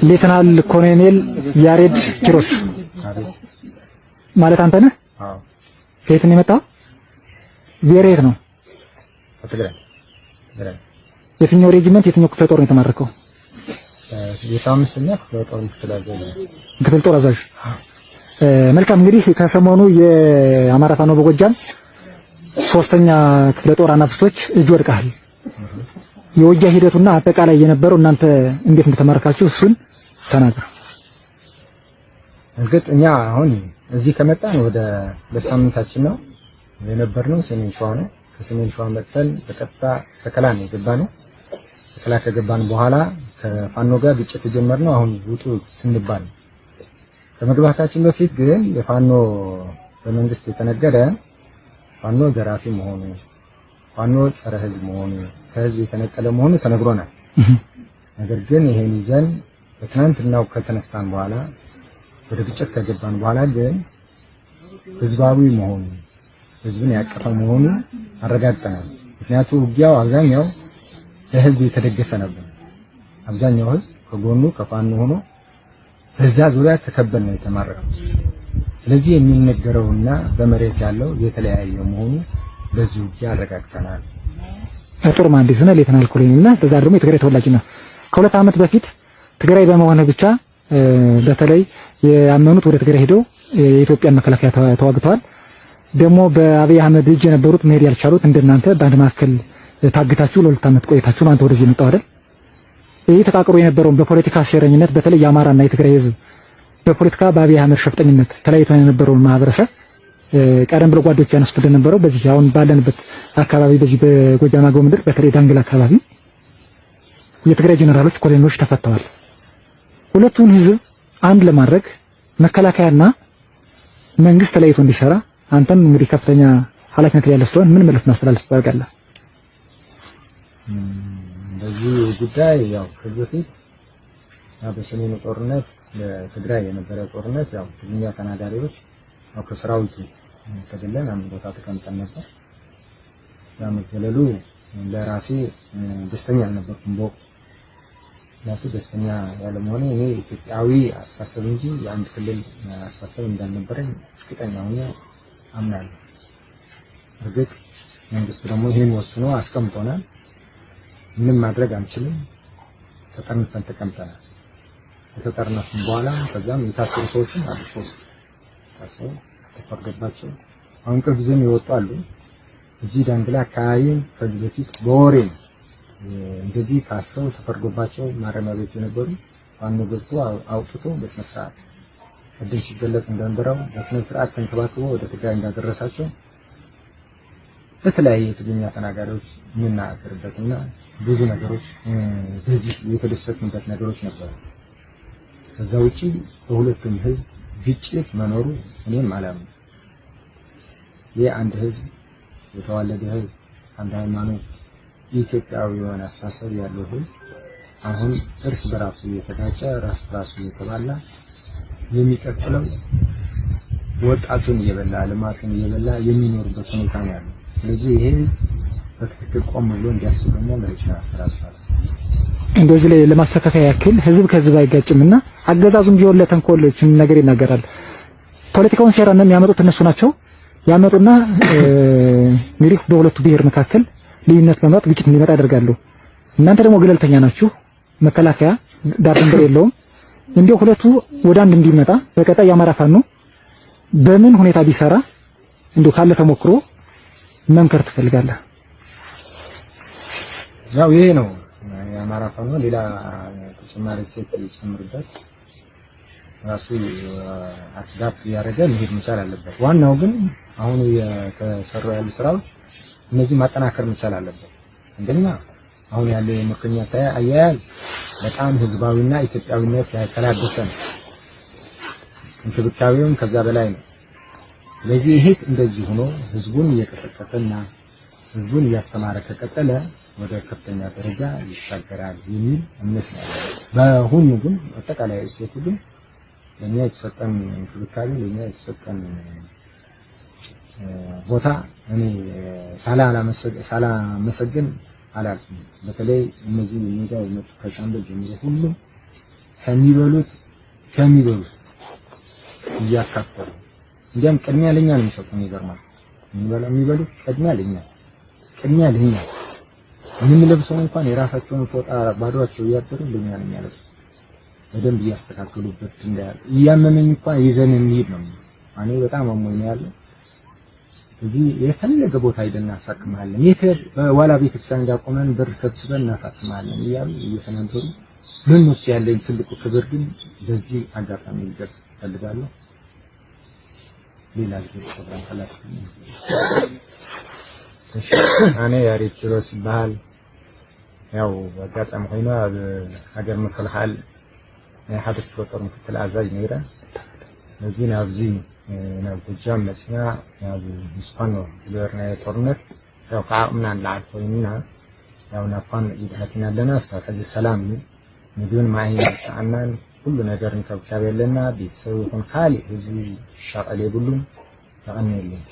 ሌተናል ኮሎኔል ያሬድ ኪሮስ ማለት አንተ ነህ? አዎ። ከየት ነው የመጣው? ብሔርህ ነው? ትግራይ። የትኛው ሬጂመንት የትኛው ክፍለ ጦር ነው የተማረከው? የሳምንተኛ ክፍለ ጦር አዛዥ። መልካም እንግዲህ ከሰሞኑ የአማራ ፋኖ በጎጃም 3ኛ ክፍለ ጦር አናብስቶች እጅ ወድቀዋል። የውጊያ ሂደቱና አጠቃላይ የነበረው እናንተ እንዴት እንደተማረካችሁ እሱን ተናገሩ። እንግዲህ እኛ አሁን እዚህ ከመጣን ወደ ለሳምንታችን ነው የነበርነው። ሰሜን ሸዋ ነው። ከሰሜን ሸዋ መጥተን በቀጥታ ሰከላ ነው የገባነው። ሰከላ ከገባን በኋላ ከፋኖ ጋር ግጭት ጀመርነው። አሁን ውጡ ስንባል ከመግባታችን በፊት ግን የፋኖ በመንግስት የተነገረ ፋኖ ዘራፊ መሆኑ፣ ፋኖ ጸረ ህዝብ መሆኑ፣ ከህዝብ የተነቀለ መሆኑ ተነግሮናል። ነገር ግን ይሄን ይዘን በትናንትናው ከተነሳን በኋላ ወደ ግጭት ከገባን በኋላ ግን ህዝባዊ መሆኑ፣ ህዝብን ያቀፈ መሆኑ አረጋግጠናል። ምክንያቱም ውጊያው አብዛኛው ለህዝብ የተደገፈ ነበር። አብዛኛው ህዝብ ከጎኑ ከፋኖ ሆኖ በዛ ዙሪያ ተከበን ነው የተማረከው። ስለዚህ የሚነገረውና በመሬት ያለው የተለያየ መሆኑ በዚህ ውጊያ አረጋግጠናል። ጦር መሐንዲስ ነህ ሌተናል ኮሎኔልና በዛ ደግሞ የትግራይ ተወላጅ ነው። ከ2 ዓመት በፊት ትግራይ በመሆነ ብቻ በተለይ ያመኑት ወደ ትግራይ ሄደው የኢትዮጵያን መከላከያ ተዋግተዋል። ደግሞ በአብይ አህመድ እጅ የነበሩት መሄድ ያልቻሉት እንደናንተ በአንድ ማዕከል ታግታችሁ ለ2 ዓመት ቆይታችሁ ነው አንተ ወደዚህ መጣው አይደል? ይሄ ተቃቅሮ የነበረውን በፖለቲካ ሴረኝነት በተለይ የአማራና የትግራይ ህዝብ በፖለቲካ በአብይ አህመድ ሸፍጠኝነት ተለያይቶ የነበረውን ማህበረሰብ ቀደም ብሎ ጓዶች ያነሱት እንደነበረው በዚህ አሁን ባለንበት አካባቢ በዚህ በጎጃም አገው ምድር በተለይ ዳንግላ አካባቢ የትግራይ ጄኔራሎች ኮሎኔሎች ተፈተዋል። ሁለቱን ህዝብ አንድ ለማድረግ መከላከያና መንግስት ተለያይቶ እንዲሰራ አንተም እንግዲህ ከፍተኛ ኃላፊነት ላይ ያለ ስለሆነ ምን መልእክት ማስተላለፍ ትፈልጋለህ? በዚህ ጉዳይ ያው ከዚህ በፊት በሰሜኑ ጦርነት ለትግራይ የነበረ ጦርነት ያው ትግርኛ ተናጋሪዎች ያው ከሰራዊቱ ተገለን አንድ ቦታ ተቀምጠን ነበር። ያ መገለሉ ለራሴ ደስተኛ አልነበርኩም። በወቅቱ ደስተኛ ያለመሆኔ እኔ ኢትዮጵያዊ አስተሳሰብ እንጂ የአንድ ክልል አስተሳሰብ እንዳልነበረኝ እርግጠኛ ሆኜ አምናለሁ። እርግጥ መንግስት ደግሞ ይሄን ወስኖ አስቀምጦናል። ምንም ማድረግ አንችልም። ተጠርንፈን ተቀምጠናል። ከተጠርነፍን በኋላ ከዛም የታሰሩ ሰዎችን አልፎስ ታሰሩ ተፈርዶባቸው አሁን ቅርብ ጊዜም ይወጡ አሉ። እዚህ ዳንግላ አካባቢ ከዚህ በፊት በወሬ እንደዚህ ታስረው ተፈርዶባቸው ማረሚያ ቤት የነበሩ ፋኖ ገብቶ አውጥቶ በስነ ስርዓት ቅድም ሲገለጽ እንደነበረው በስነ ስርዓት ተንከባክቦ ወደ ትግራይ እንዳደረሳቸው በተለያየ የትግርኛ ተናጋሪዎች የምናገርበትና ብዙ ነገሮች በዚህ የተደሰትንበት ነገሮች ነበሩ። ከዛ ውጪ በሁለቱም ህዝብ ግጭት መኖሩ እኔም አላምንም። የአንድ ህዝብ የተዋለደ ህዝብ አንድ ሃይማኖት ኢትዮጵያዊ የሆነ አስተሳሰብ ያለው ህዝብ አሁን እርስ በራሱ የተጋጨ ራስ በራሱ የተባላ የሚቀጥለው ወጣቱን እየበላ ልማቱን እየበላ የሚኖርበት ሁኔታ ነው ያለው። ስለዚህ ይሄ በትክክል ቆም ብሎ እንዲያስብና ለዚህ አስተላልፋለሁ። እንደዚህ ላይ ለማስተካከያ ያክል ህዝብ ከህዝብ አይጋጭምና አገዛዙም ቢሆን ለተንኮሎችን ነገር ይናገራል። ፖለቲካውን ሴራ ነው የሚያመጡት እነሱ ናቸው ያመጡና እንግዲህ በሁለቱ ብሔር መካከል ልዩነት በማምጣት ግጭት እንዲመጣ ያደርጋሉ። እናንተ ደግሞ ገለልተኛ ናችሁ። መከላከያ ዳር ድንበር የለውም። እንዲሁ ሁለቱ ወደ አንድ እንዲመጣ በቀጣይ የአማራ ፋኖ በምን ሁኔታ ቢሰራ እንዲሁ ካለ ተሞክሮ መምከር ትፈልጋለህ? ያው ይሄ ነው የአማራ ፋኖ ሌላ ተጨማሪ ሴት ይጨምርበት ራሱ አትዳፕ ያደረገ መሄድ መቻል አለበት። ዋናው ግን አሁን የተሰሩ ያሉ ስራዎች እነዚህ ማጠናከር መቻል አለበት። እንደኛ አሁን ያለው የምርኮኛ አያያዝ በጣም ህዝባዊና ኢትዮጵያዊነት ያተላበሰ ነው። እንክብካቤውም ከዛ በላይ ነው። ስለዚህ ይሄ እንደዚህ ሆኖ ህዝቡን እየቀሰቀሰና ህዝቡን እያስተማረ ከቀጠለ ወደ ከፍተኛ ደረጃ ይሻገራል የሚል እምነት ነው። በሁሉ ግን አጠቃላይ እሴቱ ግን ለኛ የተሰጠን እንክብካቤ ለኛ የተሰጠን ቦታ እኔ ሳላመሰግን አላልኩም። በተለይ እነዚህ ሚዲያ የመጡ ከሻምበል ጀምሮ ሁሉም ከሚበሉት እያካፈሉ እንዲያም ቅድሚያ ለኛ ነው የሚሰጡን። ይገርማል። የሚበሉት ቅድሚያ ለኛ የምንለብሰው እንኳን የራሳቸውን ፎጣ ባዶአቸው እያደሩ ለኛ ነው የሚያለብሱ። በደንብ እያስተካከሉበት እንዳያል እያመመኝ እንኳን ይዘን እንሂድ ነው። እኔ በጣም አሞኝ ነው ያለው። እዚህ የፈለገ ቦታ ሄደን እናሳክማለን፣ በኋላ ቤተክርስቲያን ጋር ቆመን ብር ሰብስበን እናሳክማለን እያሉ እየተናገሩ ለነሱ ያለኝ ትልቁ ክብር ግን በዚህ አጋጣሚ ልገልጽ እፈልጋለሁ። ሌላ ጊዜ ፕሮግራም ካላችሁ እኔ ያሬድ ኪሮስ ይባላል። ያው አጋጣሚ ሆይና ሀገር መከላከል ሓደ ፍቅር ምክትል አዛዥ ነይረ እዚህ ናብዚ ናብ ጎጃም መጽና ናብ ምስፋኖ ዝገበርና ጦርነት ያው ከአቅምና ንላዕል ኮይንና ያው ናፋን ይድሃትና ለና እስከ ሕዚ ሰላም ነው። ምግብን ማይን ሰዓናን ሁሉ ነገር እንከብካብ ያለና ቤተሰብ ይሁን ካሊ ህዝቢ ሻቀል የብሉም ተቀን የለም።